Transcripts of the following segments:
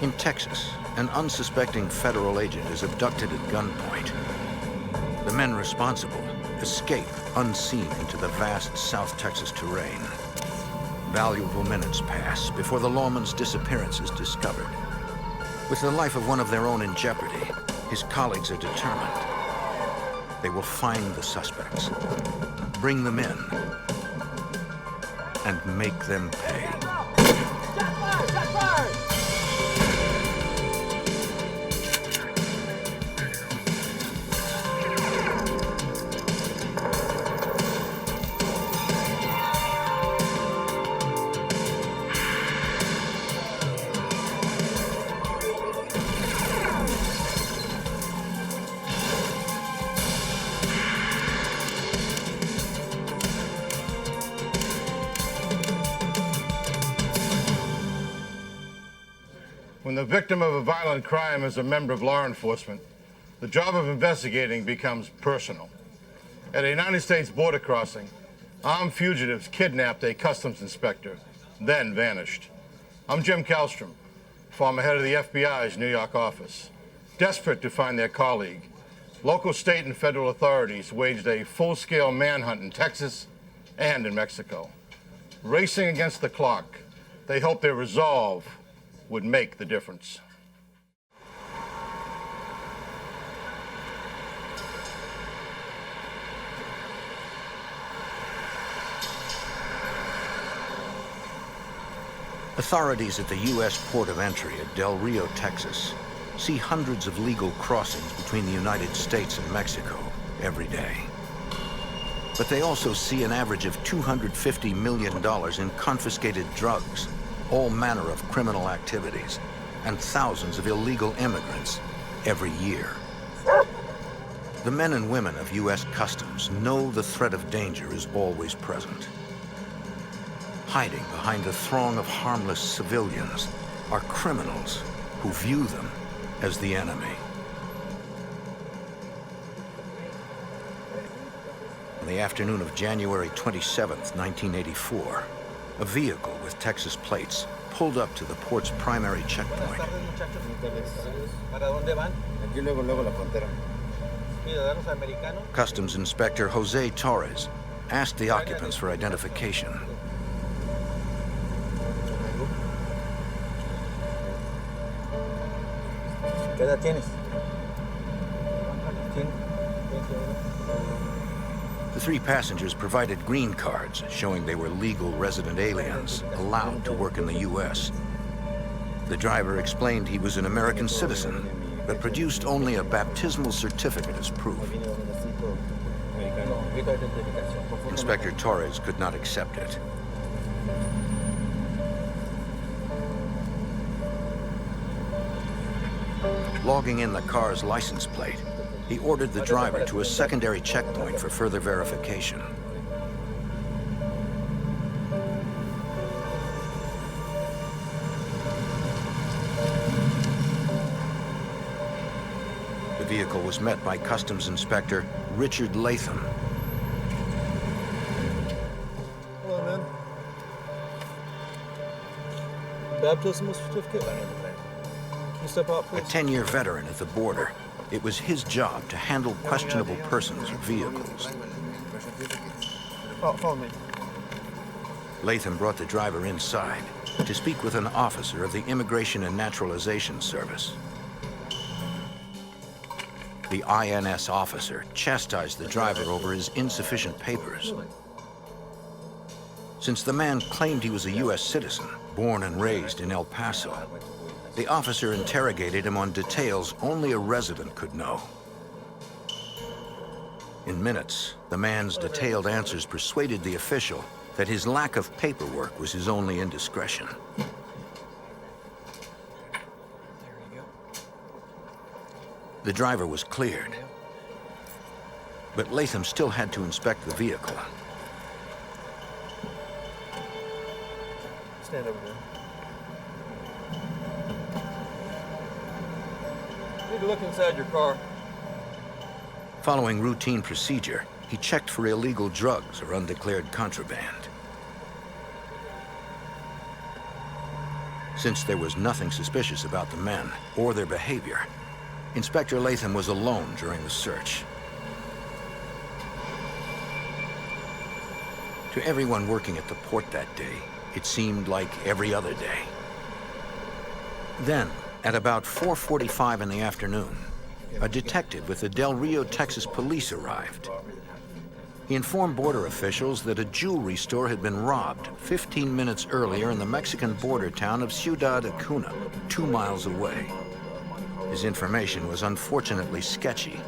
In Texas, an unsuspecting federal agent is abducted at gunpoint. The men responsible escape unseen into the vast South Texas terrain. Valuable minutes pass before the lawman's disappearance is discovered. With the life of one of their own in jeopardy, his colleagues are determined. They will find the suspects, bring them in, and make them pay. When the victim of a violent crime is a member of law enforcement, the job of investigating becomes personal. At a United States border crossing, armed fugitives kidnapped a customs inspector, then vanished. I'm Jim Kallstrom, former head of the FBI's New York office. Desperate to find their colleague, local, state, and federal authorities waged a full-scale manhunt in Texas and in Mexico. Racing against the clock, they hoped their resolve would make the difference. Authorities at the U.S. port of entry at Del Rio, Texas, see hundreds of legal crossings between the United States and Mexico every day. But they also see an average of $250 million in confiscated drugs, all manner of criminal activities, and thousands of illegal immigrants every year. The men and women of U.S. Customs know the threat of danger is always present. Hiding behind the throng of harmless civilians are criminals who view them as the enemy. On the afternoon of January 27th, 1984, a vehicle with Texas plates pulled up to the port's primary checkpoint. Customs Inspector Jose Torres asked the occupants for identification. The three passengers provided green cards showing they were legal resident aliens allowed to work in the U.S. The driver explained he was an American citizen, but produced only a baptismal certificate as proof. Inspector Torres could not accept it. Logging in the car's license plate, he ordered the driver to a secondary checkpoint for further verification. The vehicle was met by Customs Inspector Richard Latham. Hello, man. Baptismal certificate? Can you step out, please? A 10-year veteran at the border, it was his job to handle questionable persons or vehicles. Follow me. Latham brought the driver inside to speak with an officer of the Immigration and Naturalization Service. The INS officer chastised the driver over his insufficient papers. Since the man claimed he was a U.S. citizen, born and raised in El Paso, the officer interrogated him on details only a resident could know. In minutes, the man's detailed answers persuaded the official that his lack of paperwork was his only indiscretion. The driver was cleared, but Latham still had to inspect the vehicle. Stand over there. You need to look inside your car. Following routine procedure, he checked for illegal drugs or undeclared contraband. Since there was nothing suspicious about the men or their behavior, Inspector Latham was alone during the search. To everyone working at the port that day, it seemed like every other day. Then, at about 4:45 in the afternoon, a detective with the Del Rio, Texas police arrived. He informed border officials that a jewelry store had been robbed 15 minutes earlier in the Mexican border town of Ciudad Acuna, 2 miles away. His information was unfortunately sketchy,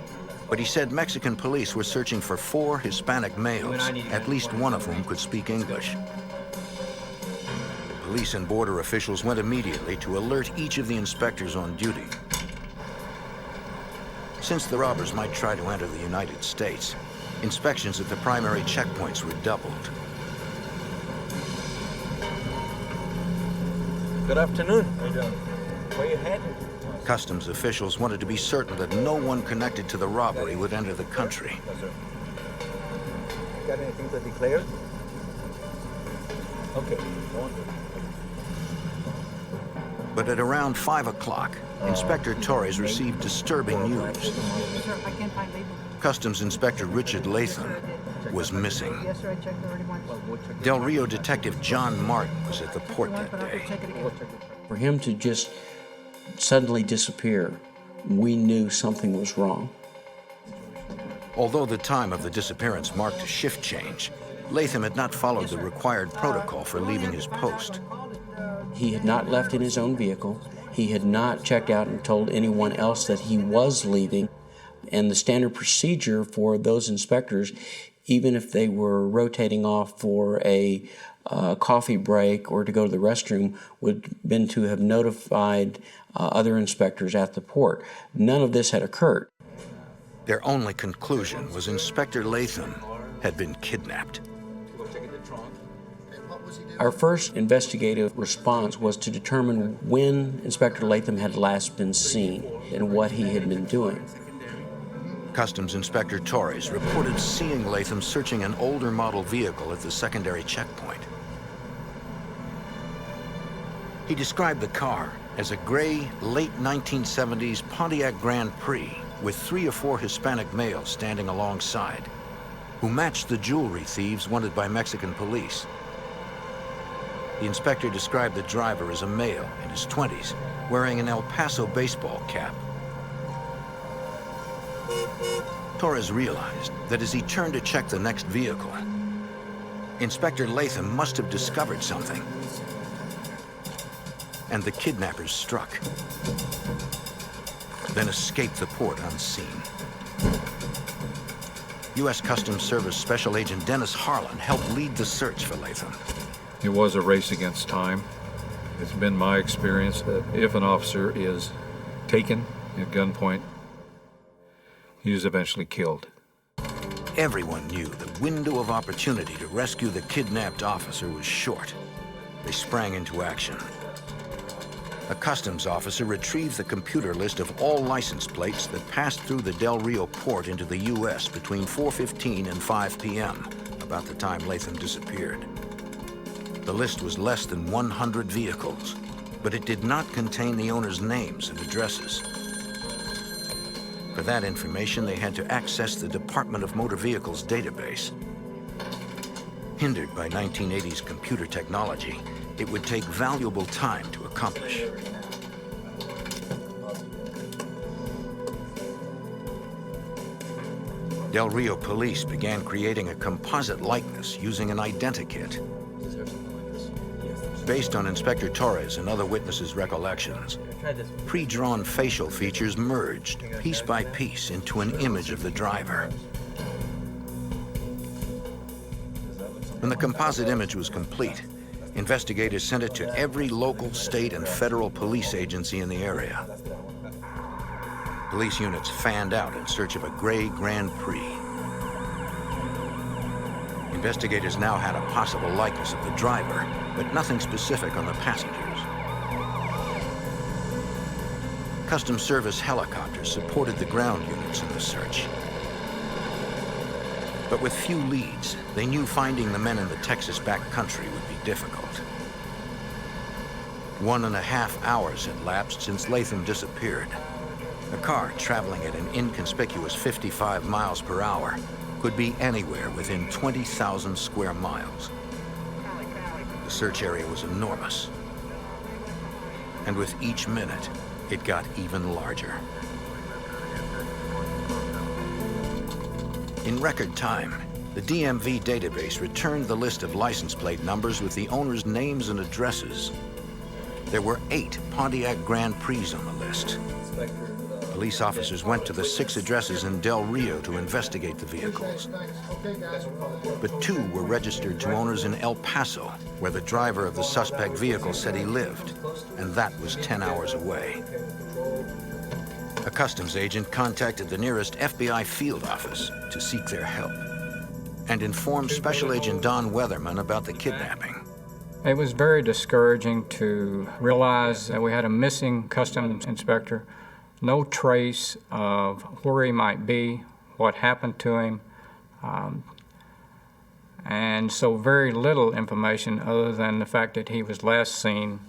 but he said Mexican police were searching for 4 Hispanic males, at least one of whom could speak English. Police and border officials went immediately to alert each of the inspectors on duty. Since the robbers might try to enter the United States, inspections at the primary checkpoints were doubled. Good afternoon. How you doing? Where you heading? Customs officials wanted to be certain that no one connected to the robbery would enter the country. Yes, sir. Got anything to declare? Okay. Go on. But at around 5 o'clock, Inspector Torres received disturbing news. Sir, I can't find label. Customs Inspector Richard Latham was missing. Yes, sir, I checked already once. Del Rio Detective John Martin was at the port that But I'll day. check it again. For him to just suddenly disappear, we knew something was wrong. Although the time of the disappearance marked a shift change, Latham had not followed the required protocol for leaving his post. He had not left in his own vehicle. He had not checked out and told anyone else that he was leaving. And the standard procedure for those inspectors, even if they were rotating off for a coffee break or to go to the restroom, would have been to have notified other inspectors at the port. None of this had occurred. Their only conclusion was Inspector Latham had been kidnapped. Our first investigative response was to determine when Inspector Latham had last been seen and what he had been doing. Customs Inspector Torres reported seeing Latham searching an older model vehicle at the secondary checkpoint. He described the car as a gray, late 1970s Pontiac Grand Prix with 3 or 4 Hispanic males standing alongside, who matched the jewelry thieves wanted by Mexican police. The inspector described the driver as a male in his 20s, wearing an El Paso baseball cap. Torres realized that as he turned to check the next vehicle, Inspector Latham must have discovered something. And the kidnappers struck, then escaped the port unseen. U.S. Customs Service Special Agent Dennis Harlan helped lead the search for Latham. It was a race against time. It's been my experience that if an officer is taken at gunpoint, he is eventually killed. Everyone knew the window of opportunity to rescue the kidnapped officer was short. They sprang into action. A customs officer retrieved the computer list of all license plates that passed through the Del Rio port into the U.S. between 4:15 and 5 p.m., about the time Latham disappeared. The list was less than 100 vehicles, but it did not contain the owners' names and addresses. For that information, they had to access the Department of Motor Vehicles database. Hindered by 1980s computer technology, it would take valuable time to accomplish. Del Rio police began creating a composite likeness using an identikit. Based on Inspector Torres and other witnesses' recollections, pre-drawn facial features merged piece by piece into an image of the driver. When the composite image was complete, investigators sent it to every local, state, and federal police agency in the area. Police units fanned out in search of a gray Grand Prix. Investigators now had a possible likeness of the driver, but nothing specific on the passengers. Customs Service helicopters supported the ground units in the search. But with few leads, they knew finding the men in the Texas backcountry would be difficult. 1.5 hours had lapsed since Latham disappeared. A car traveling at an inconspicuous 55 miles per hour could be anywhere within 20,000 square miles. The search area was enormous. And with each minute, it got even larger. In record time, the DMV database returned the list of license plate numbers with the owners' names and addresses. There were 8 Pontiac Grand Prix on the list. Police officers went to the 6 addresses in Del Rio to investigate the vehicles. But 2 were registered to owners in El Paso, where the driver of the suspect vehicle said he lived, and that was 10 hours away. A customs agent contacted the nearest FBI field office to seek their help and informed Special Agent Don Weatherman about the kidnapping. It was very discouraging to realize that we had a missing customs inspector, no trace of where he might be, what happened to him, and so very little information other than the fact that he was last seen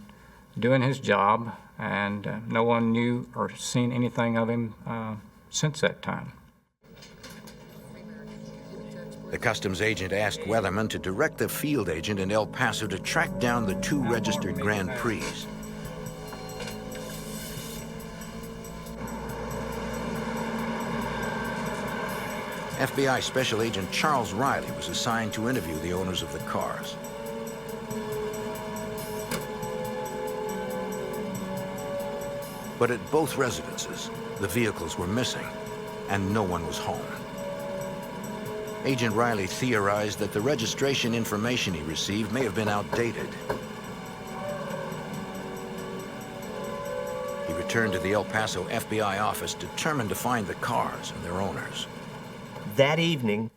doing his job, and no one knew or seen anything of him since that time. The customs agent asked Weatherman to direct the field agent in El Paso to track down the 2 registered Grand Prix. FBI Special Agent Charles Riley was assigned to interview the owners of the cars. But at both residences, the vehicles were missing, and no one was home. Agent Riley theorized that the registration information he received may have been outdated. He returned to the El Paso FBI office determined to find the cars and their owners. That evening,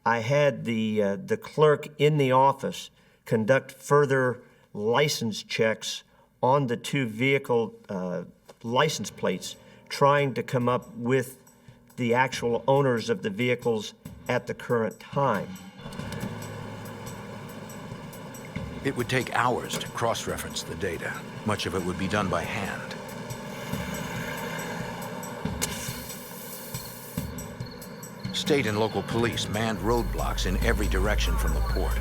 I had the clerk in the office conduct further license checks on the 2 vehicle license plates, trying to come up with the actual owners of the vehicles at the current time. It would take hours to cross-reference the data. Much of it would be done by hand. State and local police manned roadblocks in every direction from the port.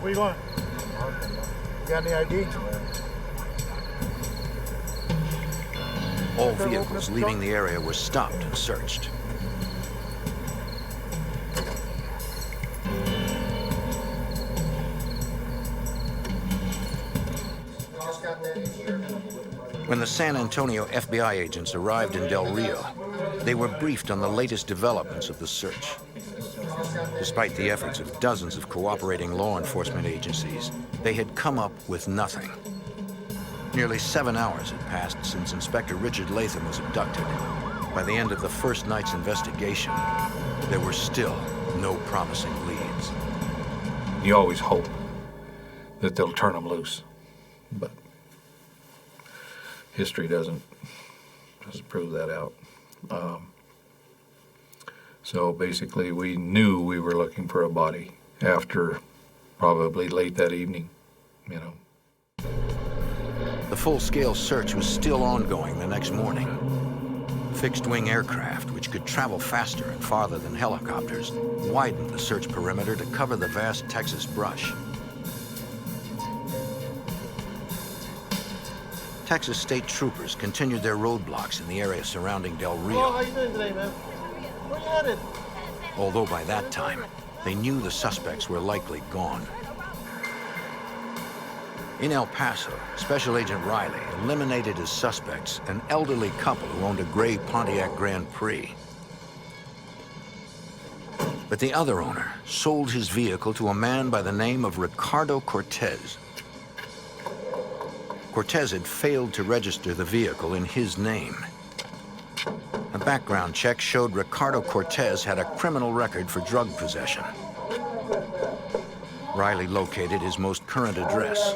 Where you going? You got any ID? All vehicles leaving the area were stopped and searched. When the San Antonio FBI agents arrived in Del Rio, they were briefed on the latest developments of the search. Despite the efforts of dozens of cooperating law enforcement agencies, they had come up with nothing. Nearly 7 hours had passed since Inspector Richard Latham was abducted. By the end of the first night's investigation, there were still no promising leads. You always hope that they'll turn them loose, but history doesn't prove that out. So basically, we knew we were looking for a body after probably late that evening, you know. The full-scale search was still ongoing the next morning. Fixed-wing aircraft, which could travel faster and farther than helicopters, widened the search perimeter to cover the vast Texas brush. Texas state troopers continued their roadblocks in the area surrounding Del Rio. Oh, how you doing today, man? Where you headed? Although by that time, they knew the suspects were likely gone. In El Paso, Special Agent Riley eliminated as suspects an elderly couple who owned a gray Pontiac Grand Prix. But the other owner sold his vehicle to a man by the name of Ricardo Cortez. Cortez had failed to register the vehicle in his name. A background check showed Ricardo Cortez had a criminal record for drug possession. Riley located his most current address.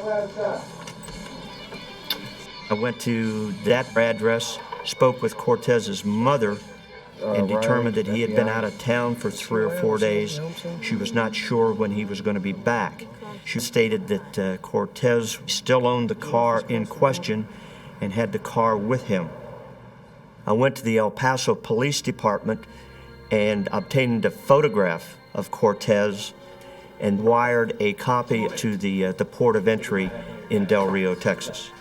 I went to that address, spoke with Cortez's mother, and determined that he had been out of town for 3 or 4 days. She was not sure when he was going to be back. She stated that Cortez still owned the car in question and had the car with him. I went to the El Paso Police Department and obtained a photograph of Cortez and wired a copy to the port of entry in Del Rio, Texas.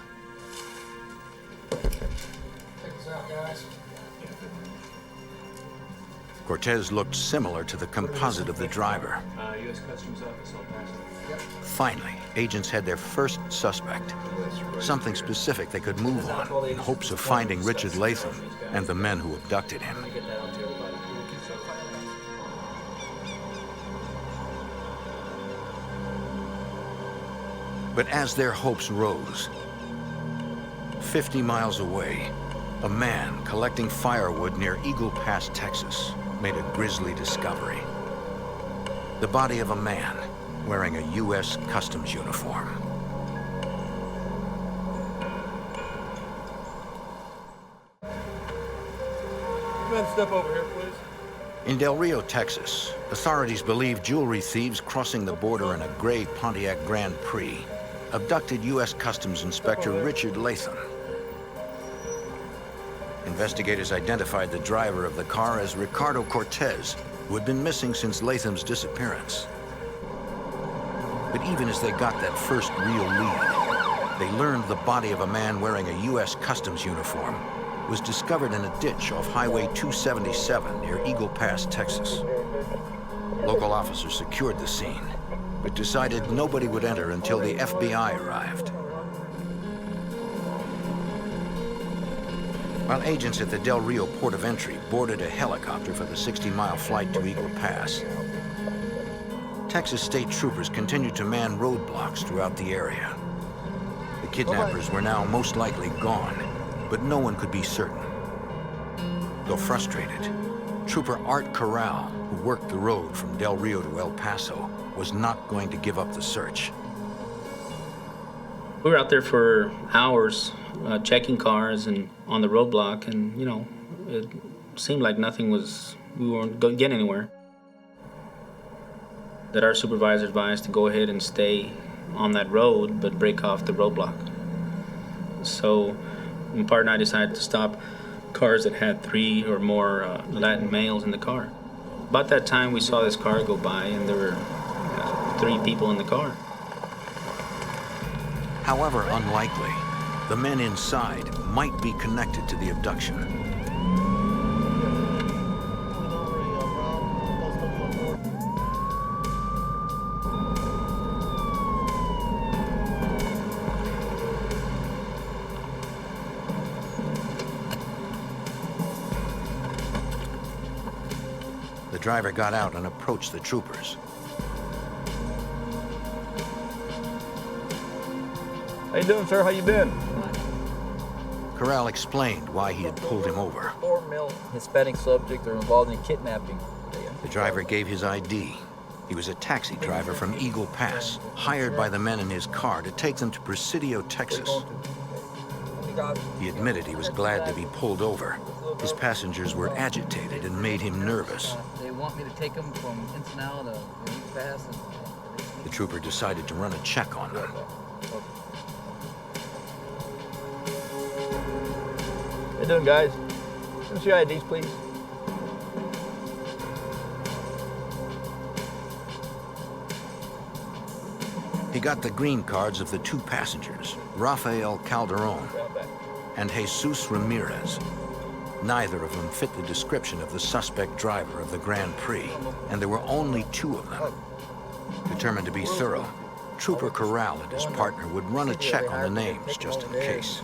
Cortez looked similar to the composite of the driver. U.S. Customs Office, El Paso. Finally, agents had their first suspect, something specific they could move on in hopes of finding Richard Latham and the men who abducted him. But as their hopes rose, 50 miles away, a man collecting firewood near Eagle Pass, Texas, made a grisly discovery. The body of a man wearing a U.S. Customs uniform. Man, step over here, please. In Del Rio, Texas, authorities believe jewelry thieves crossing the border in a gray Pontiac Grand Prix abducted U.S. Customs Inspector Richard Latham. Investigators identified the driver of the car as Ricardo Cortez, who had been missing since Latham's disappearance. But even as they got that first real lead, they learned the body of a man wearing a U.S. Customs uniform was discovered in a ditch off Highway 277 near Eagle Pass, Texas. Local officers secured the scene, but decided nobody would enter until the FBI arrived. While agents at the Del Rio port of entry boarded a helicopter for the 60-mile flight to Eagle Pass, Texas state troopers continued to man roadblocks throughout the area. The kidnappers were now most likely gone, but no one could be certain. Though frustrated, Trooper Art Corral, who worked the road from Del Rio to El Paso, was not going to give up the search. We were out there for hours, checking cars and on the roadblock, and it seemed like we weren't going to get anywhere. That our supervisor advised to go ahead and stay on that road, but break off the roadblock. So my partner and I decided to stop cars that had 3 or more Latin males in the car. About that time, we saw this car go by, and there were 3 people in the car. However unlikely, the men inside might be connected to the abduction. The driver got out and approached the troopers. How you doing, sir? How you been? Corral explained why he had pulled him over. 4 male Hispanic subjects are involved in kidnapping. The driver gave his ID. He was a taxi driver from Eagle Pass, hired by the men in his car to take them to Presidio, Texas. He admitted he was glad to be pulled over. His passengers were agitated and made him nervous. They want me to take them from Ensenada to Eagle Pass. The trooper decided to run a check on them. How you doing, guys? Give us your IDs, please. He got the green cards of the 2 passengers, Rafael Calderon and Jesus Ramirez. Neither of them fit the description of the suspect driver of the Grand Prix, and there were only 2 of them. Determined to be thorough, Trooper Corral and his partner would run a check on the names just in case.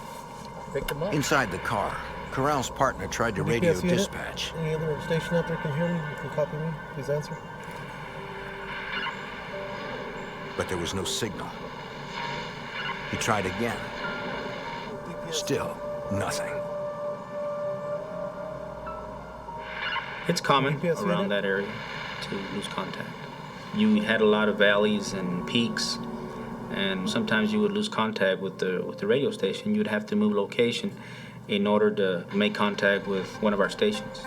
Inside the car, Corral's partner tried to radio dispatch. Any other station out there can hear me? You can copy me? Please answer. But there was no signal. He tried again. Still nothing. It's common around that area to lose contact. You had a lot of valleys and peaks, and sometimes you would lose contact with the radio station. You would have to move location in order to make contact with one of our stations.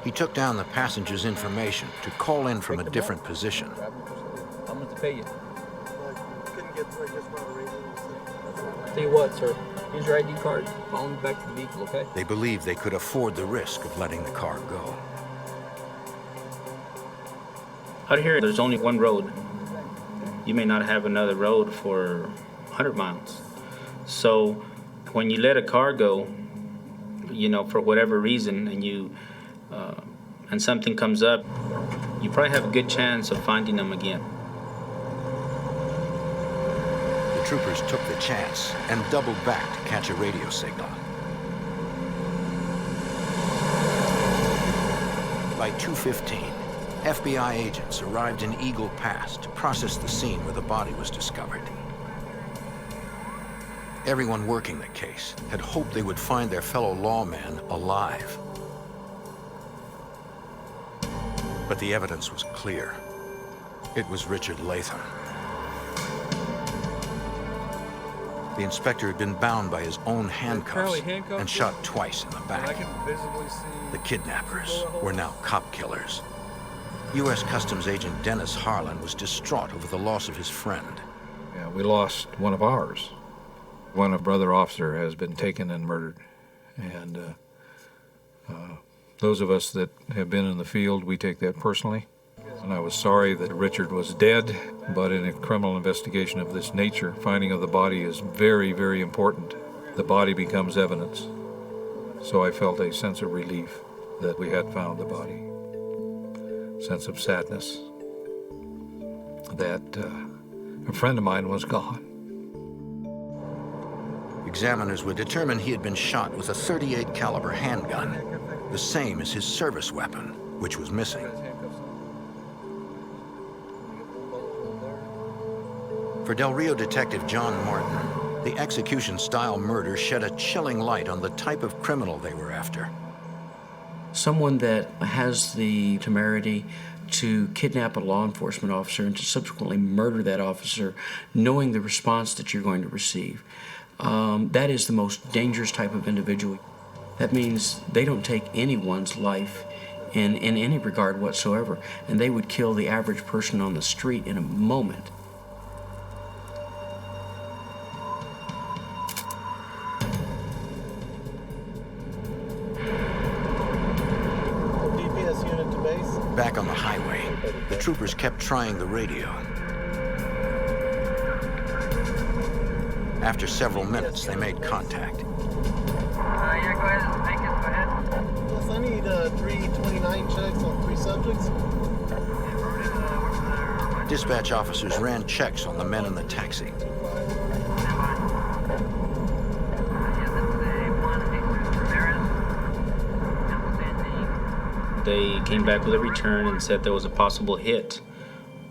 He took down the passenger's information to call in from a different position. How much to pay you? Couldn't get through, I just brought a radio. Tell you what, sir. Here's your ID card. Follow me back to the vehicle, okay? They believed they could afford the risk of letting the car go. Out here, there's only one road. You may not have another road for 100 miles. So when you let a car go, you know, for whatever reason, and something comes up, you probably have a good chance of finding them again. The troopers took the chance and doubled back to catch a radio signal. By 2:15, FBI agents arrived in Eagle Pass to process the scene where the body was discovered. Everyone working the case had hoped they would find their fellow lawman alive. But the evidence was clear. It was Richard Latham. The inspector had been bound by his own handcuffs and shot twice in the back. The kidnappers were now cop killers. U.S. Customs Agent Dennis Harlan was distraught over the loss of his friend. Yeah, we lost one of ours. One brother officer has been taken and murdered. And those of us that have been in the field, we take that personally. And I was sorry that Richard was dead, but in a criminal investigation of this nature, finding of the body is very, very important. The body becomes evidence. So I felt a sense of relief that we had found the body. Sense of sadness that a friend of mine was gone. Examiners would determine he had been shot with a .38 caliber handgun, the same as his service weapon, which was missing. For Del Rio detective John Martin, the execution-style murder shed a chilling light on the type of criminal they were after. Someone that has the temerity to kidnap a law enforcement officer and to subsequently murder that officer, knowing the response that you're going to receive. That is the most dangerous type of individual. That means they don't take anyone's life in any regard whatsoever, and they would kill the average person on the street in a moment. DPS unit to base. Back on the highway, the troopers kept trying the radio. After several minutes, they made contact. Yeah, go ahead. Make it. Go ahead. Yes, I need 329 checks on 3 subjects. Dispatch officers ran checks on the men in the taxi. They came back with a return and said there was a possible hit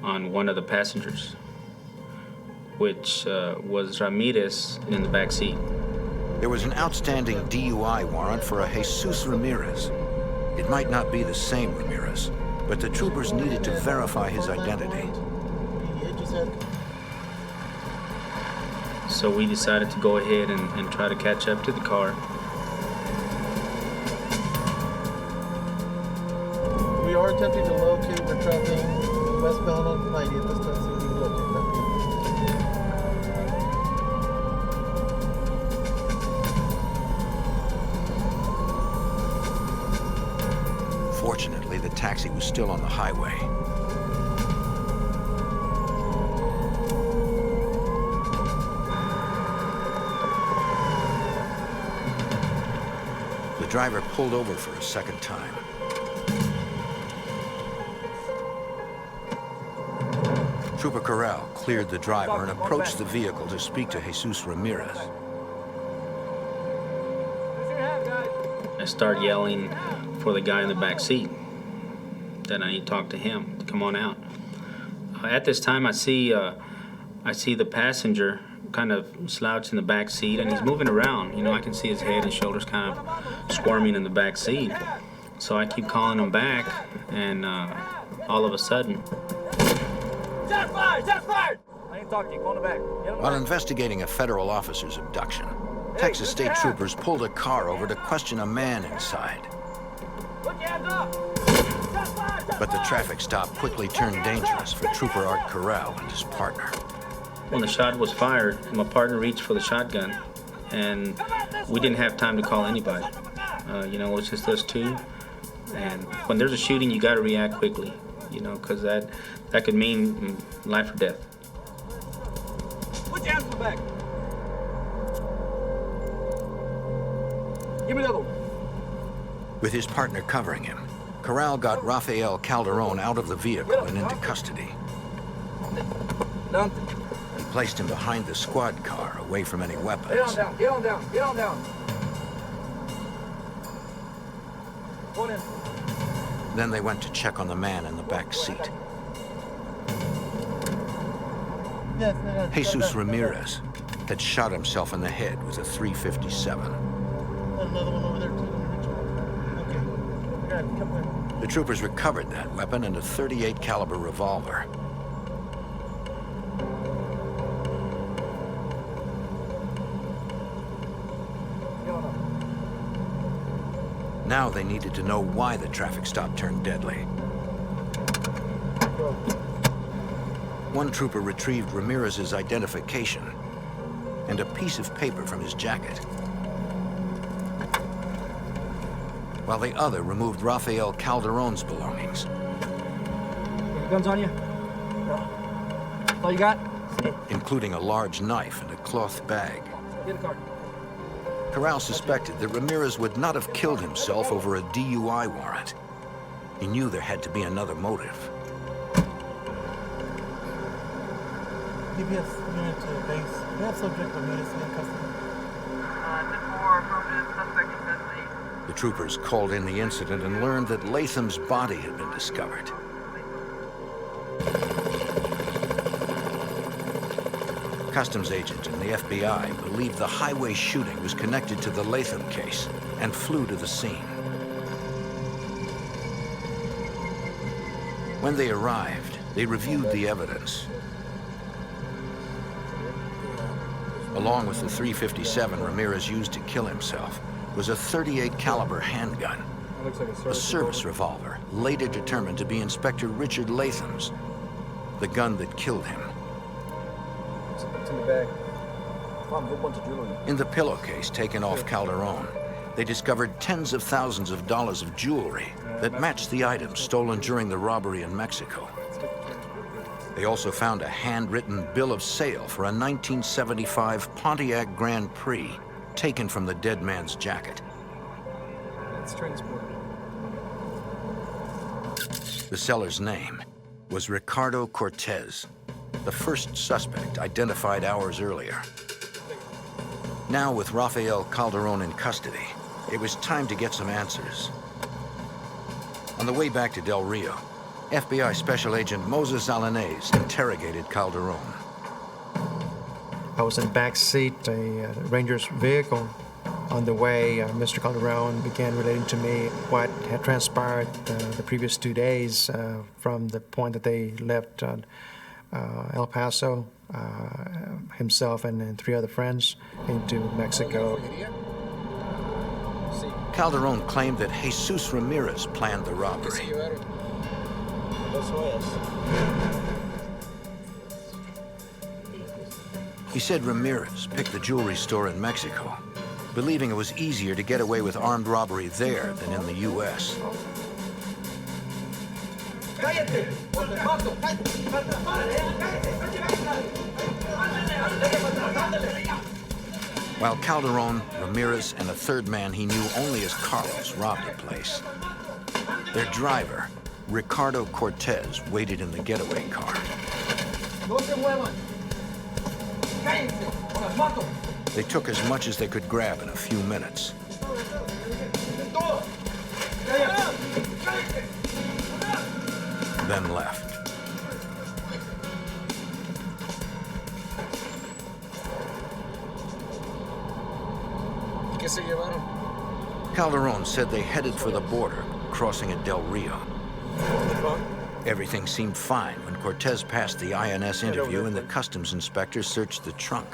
on one of the passengers, which was Ramirez in the back seat. There was an outstanding DUI warrant for a Jesus Ramirez. It might not be the same Ramirez, but the troopers needed to verify his identity. So we decided to go ahead and try to catch up to the car. We are attempting to locate. We're traveling westbound on 90 at this time, so we can locate that. Fortunately, the taxi was still on the highway. The driver pulled over for a second time. Trooper Corral cleared the driver and approached the vehicle to speak to Jesus Ramirez. I start yelling for the guy in the back seat that I need to talk to him to come on out. At this time, I see the passenger kind of slouched in the back seat, and he's moving around. You know, I can see his head and shoulders kind of squirming in the back seat. So I keep calling him back, and all of a sudden, Shots fired! Shots fired! I ain't talking to you. Go in the back. While investigating a federal officer's abduction, Texas state troopers pulled a car over to question a man inside. Put your hands up! But the traffic stop quickly turned dangerous for Trooper Art Corral and his partner. When the shot was fired, my partner reached for the shotgun, and we didn't have time to call anybody. You know, it was just us two. And when there's a shooting, you got to react quickly, you know, because that could mean life or death. Put your hands in the back. Give me the other one. With his partner covering him, Corral got Rafael Calderon out of the vehicle and into custody. Down. He placed him behind the squad car, away from any weapons. Get on down, get on down, get on down. Go in. Then they went to check on the man in the back seat. Yes, Jesus Ramirez had shot himself in the head with a .357. Another one over there too. Okay. Grab it, come here. The troopers recovered that weapon and a .38 caliber revolver. Now they needed to know why the traffic stop turned deadly. One trooper retrieved Ramirez's identification and a piece of paper from his jacket, while the other removed Rafael Calderon's belongings. Your guns on you? No. That's all you got? Including a large knife and a cloth bag. Get a card. Corral suspected that Ramirez would not have killed himself over a DUI warrant. He knew there had to be another motive. DPS unit to base. We have subject Ramirez in custody. 10-4, affirmative, suspect in custody. The troopers called in the incident and learned that Latham's body had been discovered. Customs agent and the FBI believed the highway shooting was connected to the Latham case and flew to the scene. When they arrived, they reviewed the evidence. Along with the .357 Ramirez used to kill himself was a .38 caliber handgun, a service revolver later determined to be Inspector Richard Latham's, the gun that killed him. It's in the bag. Found a whole bunch of jewelry. In the pillowcase taken off Calderon, they discovered tens of thousands of dollars of jewelry that matched the items stolen during the robbery in Mexico. They also found a handwritten bill of sale for a 1975 Pontiac Grand Prix taken from the dead man's jacket. It's transported. The seller's name was Ricardo Cortez, the first suspect identified hours earlier. Now, with Rafael Calderon in custody, it was time to get some answers. On the way back to Del Rio, FBI Special Agent Moses Alanez interrogated Calderon. I was in the back seat, a Ranger's vehicle. On the way, Mr. Calderon began relating to me what had transpired the previous 2 days from the point that they left El Paso, himself and 3 other friends, into Mexico. Calderon claimed that Jesus Ramirez planned the robbery. He said Ramirez picked the jewelry store in Mexico, believing it was easier to get away with armed robbery there than in the U.S. While Calderon, Ramirez, and a third man he knew only as Carlos robbed the place, their driver, Ricardo Cortez, waited in the getaway car. They took as much as they could grab in a few minutes. Then left. Calderon said they headed for the border, crossing at Del Rio. Everything seemed fine when Cortez passed the INS interview and the customs inspector searched the trunk.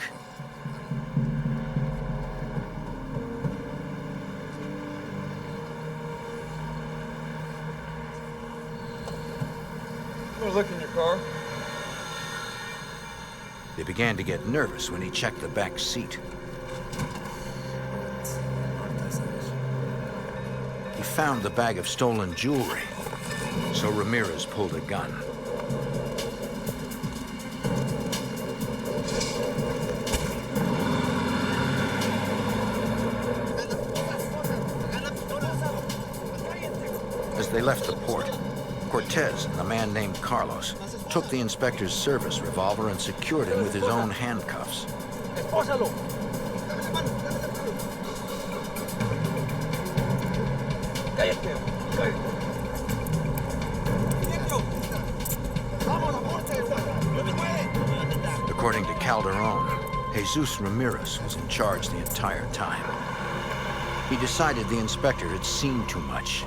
I'm gonna look in your car. They began to get nervous when he checked the back seat. He found the bag of stolen jewelry, so Ramirez pulled a gun. As they left the port, Cortez and a man named Carlos took the inspector's service revolver and secured him with his own handcuffs. According to Calderon, Jesus Ramirez was in charge the entire time. He decided the inspector had seen too much.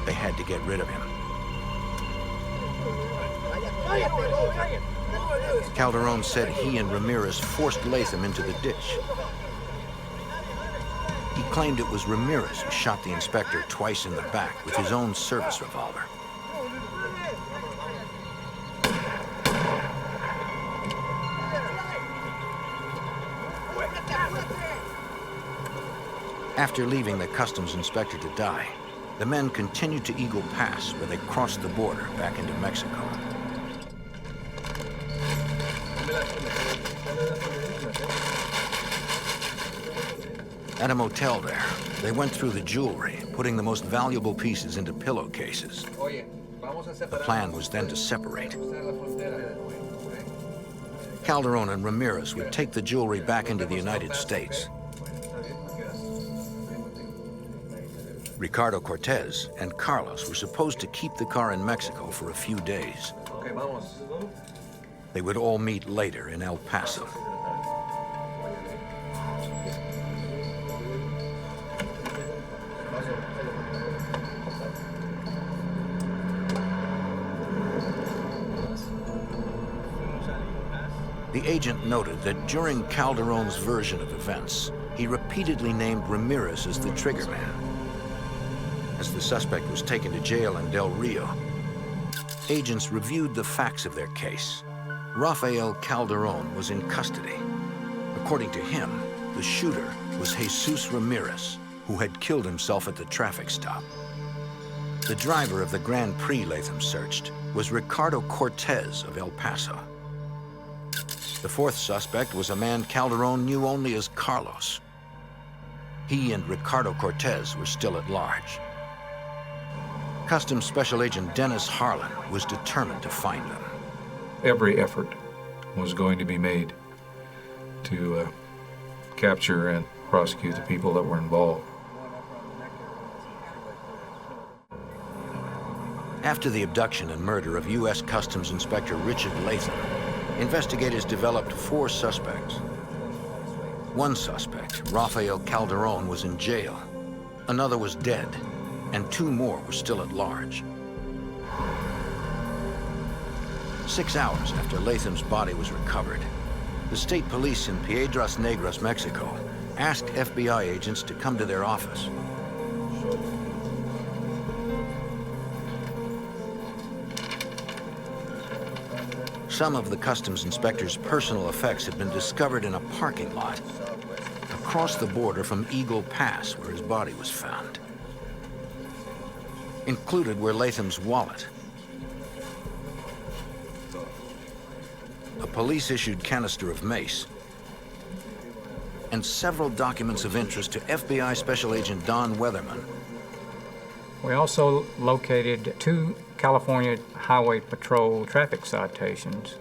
They had to get rid of him. Calderon said he and Ramirez forced Latham into the ditch. He claimed it was Ramirez who shot the inspector twice in the back with his own service revolver. After leaving the customs inspector to die, the men continued to Eagle Pass, where they crossed the border back into Mexico. At a motel there, they went through the jewelry, putting the most valuable pieces into pillowcases. The plan was then to separate. Calderon and Ramirez would take the jewelry back into the United States. Ricardo Cortez and Carlos were supposed to keep the car in Mexico for a few days. They would all meet later in El Paso. The agent noted that during Calderon's version of events, he repeatedly named Ramirez as the trigger man. As the suspect was taken to jail in Del Rio, agents reviewed the facts of their case. Rafael Calderon was in custody. According to him, the shooter was Jesus Ramirez, who had killed himself at the traffic stop. The driver of the Grand Prix Latham searched was Ricardo Cortez of El Paso. The fourth suspect was a man Calderon knew only as Carlos. He and Ricardo Cortez were still at large. Customs Special Agent Dennis Harlan was determined to find them. Every effort was going to be made to capture and prosecute the people that were involved. After the abduction and murder of U.S. Customs Inspector Richard Latham, investigators developed 4 suspects. One suspect, Rafael Calderon, was in jail. Another was dead, and 2 more were still at large. 6 hours after Latham's body was recovered, the state police in Piedras Negras, Mexico, asked FBI agents to come to their office. Some of the customs inspector's personal effects had been discovered in a parking lot across the border from Eagle Pass, where his body was found. Included were Latham's wallet, a police-issued canister of mace, and several documents of interest to FBI Special Agent Don Weatherman. We also located 2 California Highway Patrol traffic citations.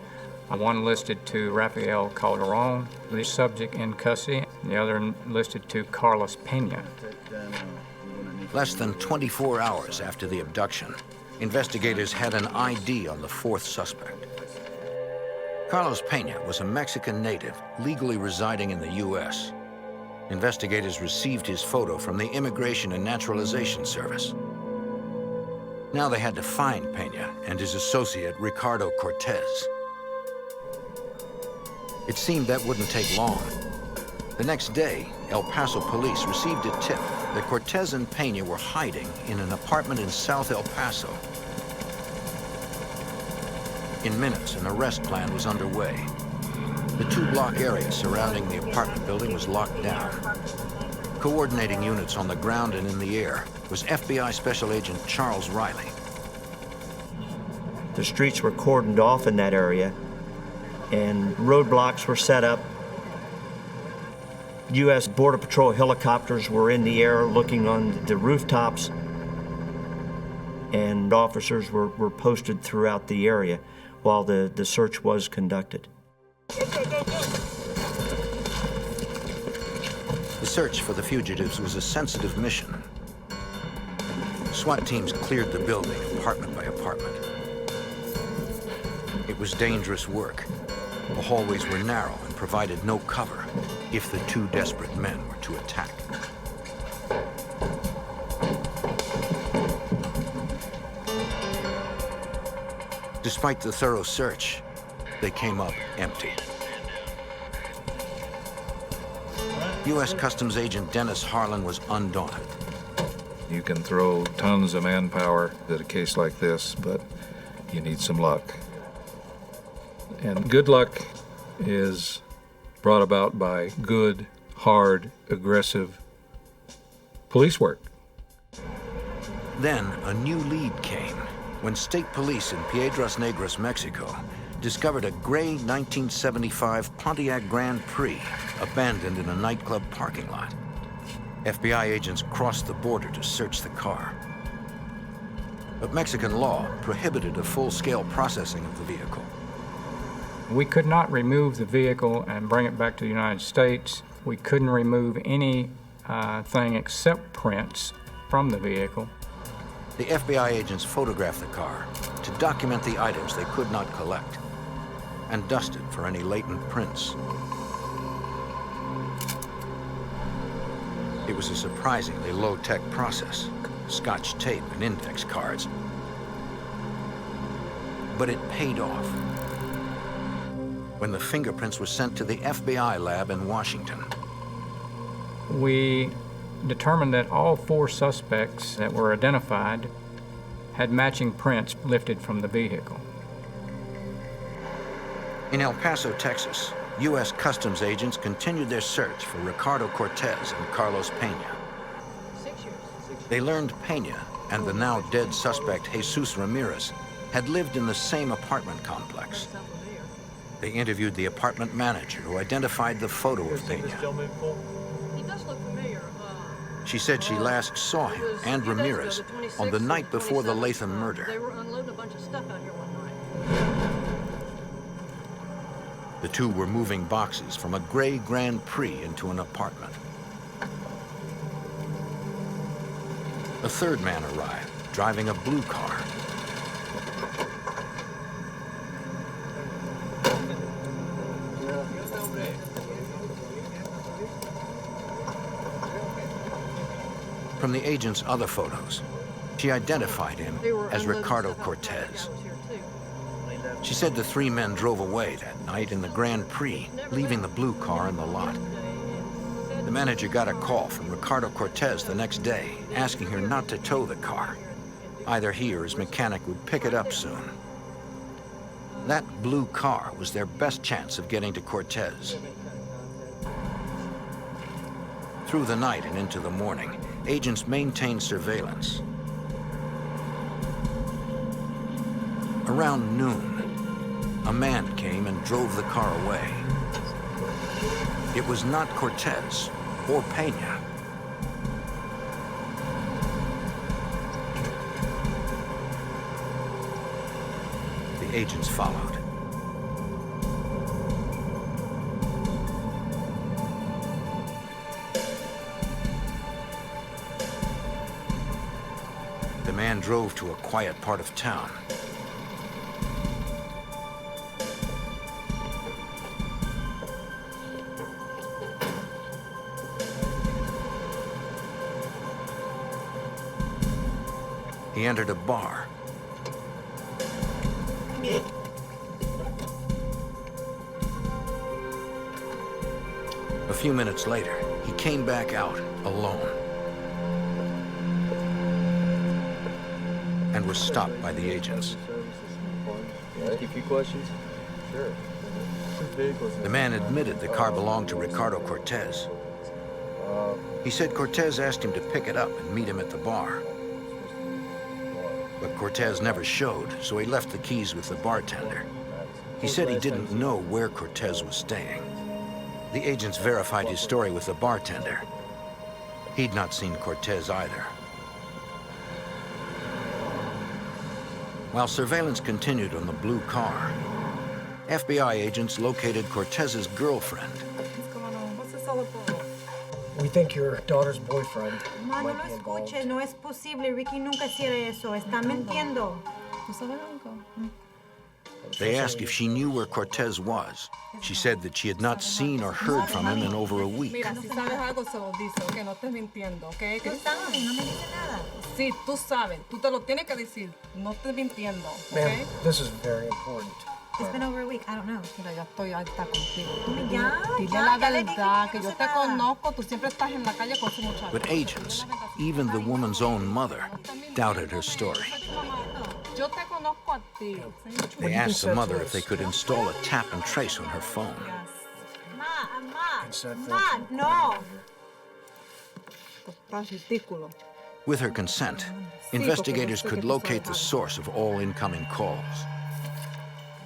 One listed to Rafael Calderon, the subject in custody, and the other listed to Carlos Pena. Less than 24 hours after the abduction, investigators had an ID on the 4th suspect. Carlos Pena was a Mexican native legally residing in the U.S. Investigators received his photo from the Immigration and Naturalization Service. Now they had to find Pena and his associate, Ricardo Cortez. It seemed that wouldn't take long. The next day, El Paso police received a tip that Cortez and Pena were hiding in an apartment in South El Paso. In minutes, an arrest plan was underway. The two-block area surrounding the apartment building was locked down. Coordinating units on the ground and in the air was FBI Special Agent Charles Riley. The streets were cordoned off in that area, and roadblocks were set up. U.S. Border Patrol helicopters were in the air looking on the rooftops, and officers were posted throughout the area while the search was conducted. The search for the fugitives was a sensitive mission. SWAT teams cleared the building, apartment by apartment. It was dangerous work. The hallways were narrow and provided no cover if the two desperate men were to attack. Despite the thorough search, they came up empty. U.S. Customs Agent Dennis Harlan was undaunted. You can throw tons of manpower at a case like this, but you need some luck. And good luck is brought about by good, hard, aggressive police work. Then a new lead came when state police in Piedras Negras, Mexico, discovered a gray 1975 Pontiac Grand Prix abandoned in a nightclub parking lot. FBI agents crossed the border to search the car. But Mexican law prohibited a full-scale processing of the vehicle. We could not remove the vehicle and bring it back to the United States. We couldn't remove anything except prints from the vehicle. The FBI agents photographed the car to document the items they could not collect and dusted for any latent prints. It was a surprisingly low-tech process, Scotch tape and index cards. But it paid off when the fingerprints were sent to the FBI lab in Washington. We determined that all 4 suspects that were identified had matching prints lifted from the vehicle. In El Paso, Texas, U.S. Customs agents continued their search for Ricardo Cortez and Carlos Pena. They learned Pena and the now dead suspect Jesus Ramirez had lived in the same apartment complex. They interviewed the apartment manager who identified the photo of Pena. He does look familiar. She said she last saw him and Ramirez on the night before the Latham murder. They were unloading a bunch of stuff out here one night. The two were moving boxes from a gray Grand Prix into an apartment. A third man arrived, driving a blue car. From the agent's other photos, she identified him as Ricardo Cortez. She said the 3 men drove away that night in the Grand Prix, leaving the blue car in the lot. The manager got a call from Ricardo Cortez the next day, asking her not to tow the car. Either he or his mechanic would pick it up soon. That blue car was their best chance of getting to Cortez. Through the night and into the morning, agents maintained surveillance. Around noon, a man came and drove the car away. It was not Cortez or Pena. The agents followed. The man drove to a quiet part of town. He entered a bar. A few minutes later, he came back out alone and was stopped by the agents. Ask you a few questions? Sure. The man admitted the car belonged to Ricardo Cortez. He said Cortez asked him to pick it up and meet him at the bar. But Cortez never showed, so he left the keys with the bartender. He said he didn't know where Cortez was staying. The agents verified his story with the bartender. He'd not seen Cortez either. While surveillance continued on the blue car, FBI agents located Cortez's girlfriend. We think your daughter's boyfriend Ma, no might lo be involved. escuche, no es posible. Ricky nunca hiciera eso. Está mintiendo. ¿Tú sabes algo? They asked if she knew where Cortez was. She said that she had not seen or heard from him in over a week. Mira, si sabes algo, se lo dice, ok, no estés mintiendo, ok. Tú sabes, no me dice nada. Sí, tú sabes, tú te lo tienes que decir, no estés mintiendo, ok. Ma'am, this is very important. It's been over a week. I don't know. Mira, ya estoy alta contigo. Ya, Dile ya, la ya le dije verdad, que que no yo sé te nada. conozco, tú siempre estás en la calle con ese muchacho. But agents, even the woman's own mother, doubted her story. Yo te conozco a ti. They asked the mother if they could install a tap and trace on her phone. Ma, no. Estás ridículo. With her consent, investigators could locate the source of all incoming calls.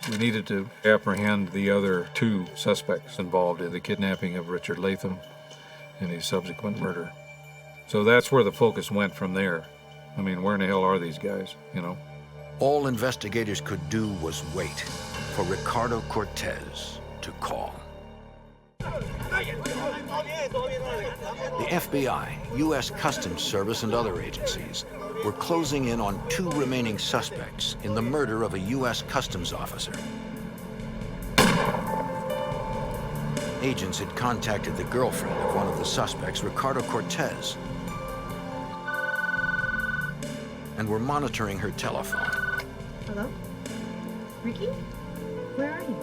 We needed to apprehend the other two suspects involved in the kidnapping of Richard Latham and his subsequent murder. So that's where the focus went from there. I mean, where in the hell are these guys, you know? All investigators could do was wait for Ricardo Cortez to call. The FBI, U.S. Customs Service, and other agencies were closing in on two remaining suspects in the murder of a U.S. Customs officer. Agents had contacted the girlfriend of one of the suspects, Ricardo Cortez, and were monitoring her telephone. Hello? Ricky? Where are you?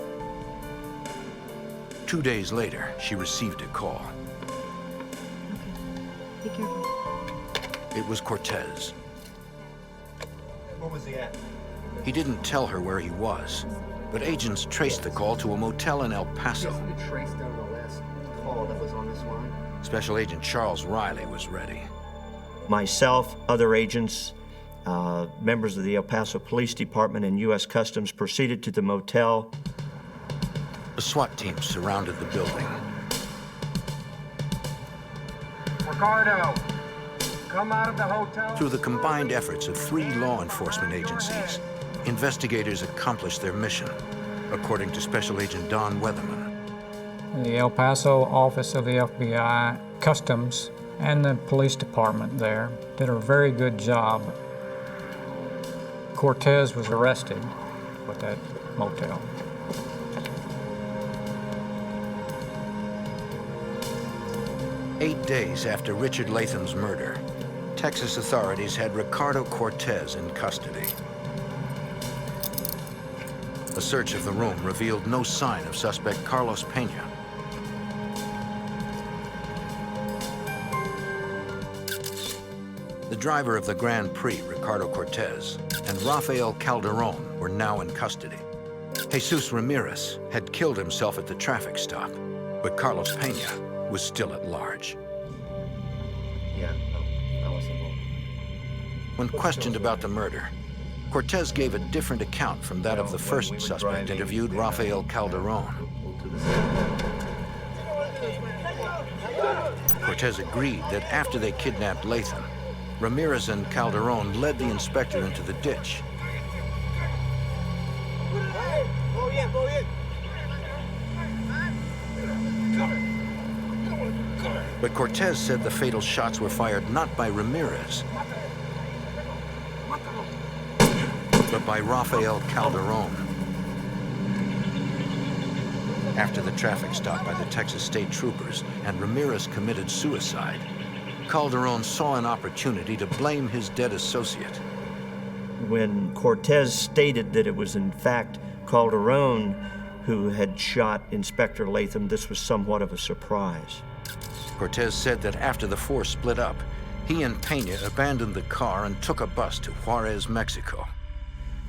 2 days later, she received a call. Be careful. It was Cortez. Where was he at? He didn't tell her where he was, but agents traced the call to a motel in El Paso. We traced down the last call that was on this line. Special Agent Charles Riley was ready. Myself, other agents, members of the El Paso Police Department and U.S. Customs proceeded to the motel. A SWAT team surrounded the building. Ricardo, come out of the hotel. Through the combined efforts of 3 law enforcement agencies, investigators accomplished their mission, according to Special Agent Don Weatherman. The El Paso office of the FBI, Customs, and the police department there did a very good job. Cortez was arrested at that motel. Eight days after Richard Latham's murder, Texas authorities had Ricardo Cortez in custody. A search of the room revealed no sign of suspect Carlos Pena. The driver of the Grand Prix, Ricardo Cortez, and Rafael Calderon were now in custody. Jesus Ramirez had killed himself at the traffic stop, but Carlos Pena was still at large. Yeah, no, I was involved. When questioned about the murder, Cortez gave a different account from that of the first suspect interviewed, Rafael Calderon. Cortez agreed that after they kidnapped Latham, Ramirez and Calderon led the inspector into the ditch. But Cortez said the fatal shots were fired not by Ramirez, but by Rafael Calderon. After the traffic stop by the Texas State Troopers and Ramirez committed suicide, Calderon saw an opportunity to blame his dead associate. When Cortez stated that it was in fact Calderon who had shot Inspector Latham, this was somewhat of a surprise. Cortez said that after the four split up, he and Pena abandoned the car and took a bus to Juarez, Mexico.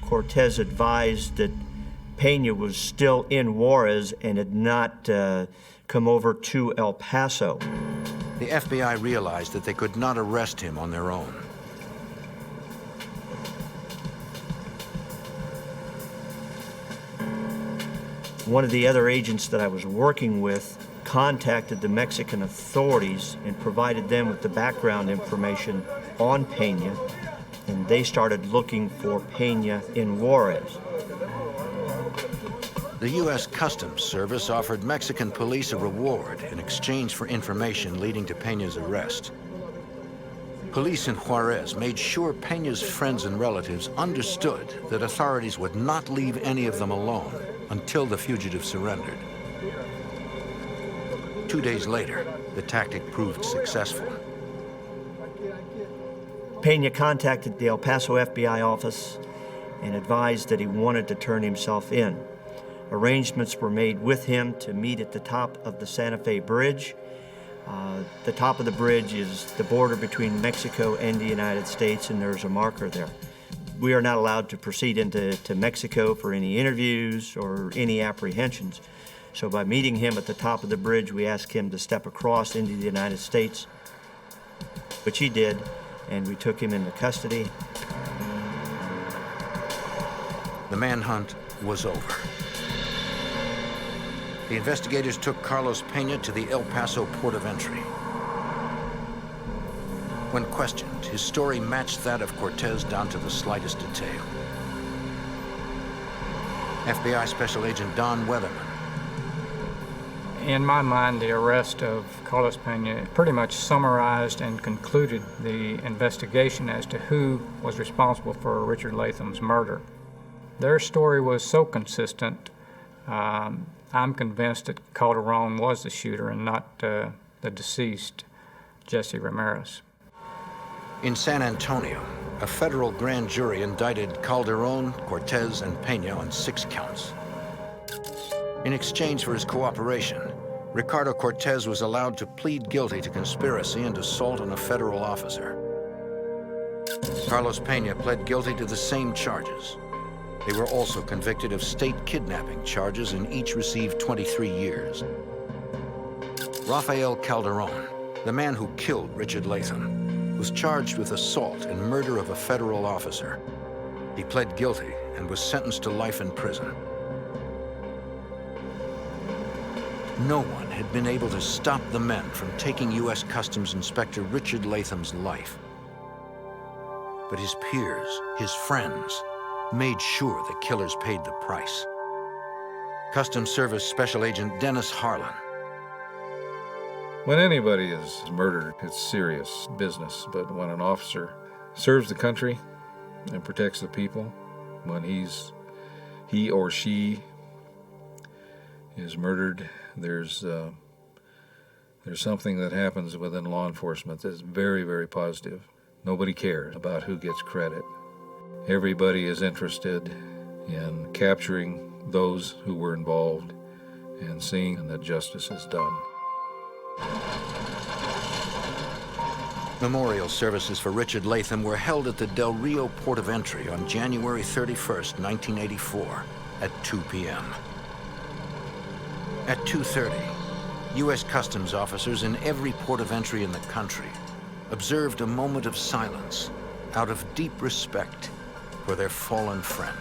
Cortez advised that Pena was still in Juarez and had not come over to El Paso. The FBI realized that they could not arrest him on their own. One of the other agents that I was working with contacted the Mexican authorities and provided them with the background information on Pena, and they started looking for Pena in Juarez. The U.S. Customs Service offered Mexican police a reward in exchange for information leading to Pena's arrest. Police in Juarez made sure Pena's friends and relatives understood that authorities would not leave any of them alone until the fugitive surrendered. 2 days later, the tactic proved successful. Pena contacted the El Paso FBI office and advised that he wanted to turn himself in. Arrangements were made with him to meet at the top of the Santa Fe Bridge. The top of the bridge is the border between Mexico and the United States, and there's a marker there. We are not allowed to proceed into Mexico for any interviews or any apprehensions. So by meeting him at the top of the bridge, we asked him to step across into the United States, which he did, and we took him into custody. The manhunt was over. The investigators took Carlos Pena to the El Paso port of entry. When questioned, his story matched that of Cortez down to the slightest detail. FBI Special Agent Don Weatherman. In my mind, the arrest of Carlos Pena pretty much summarized and concluded the investigation as to who was responsible for Richard Latham's murder. Their story was so consistent, I'm convinced that Calderon was the shooter and not the deceased, Jesse Ramirez. In San Antonio, a federal grand jury indicted Calderon, Cortez, and Pena on 6 counts. In exchange for his cooperation, Ricardo Cortez was allowed to plead guilty to conspiracy and assault on a federal officer. Carlos Pena pled guilty to the same charges. They were also convicted of state kidnapping charges and each received 23 years. Rafael Calderon, the man who killed Richard Latham, was charged with assault and murder of a federal officer. He pled guilty and was sentenced to life in prison. No one had been able to stop the men from taking U.S. Customs Inspector Richard Latham's life. But his peers, his friends, made sure the killers paid the price. Customs Service Special Agent Dennis Harlan. When anybody is murdered, it's serious business. But when an officer serves the country and protects the people, when he or she is murdered, there's something that happens within law enforcement that's very, very positive. Nobody cares about who gets credit. Everybody is interested in capturing those who were involved and seeing that justice is done. Memorial services for Richard Latham were held at the Del Rio port of entry on January 31st, 1984, at 2 p.m. At 2:30, U.S. Customs officers in every port of entry in the country observed a moment of silence out of deep respect for their fallen friend.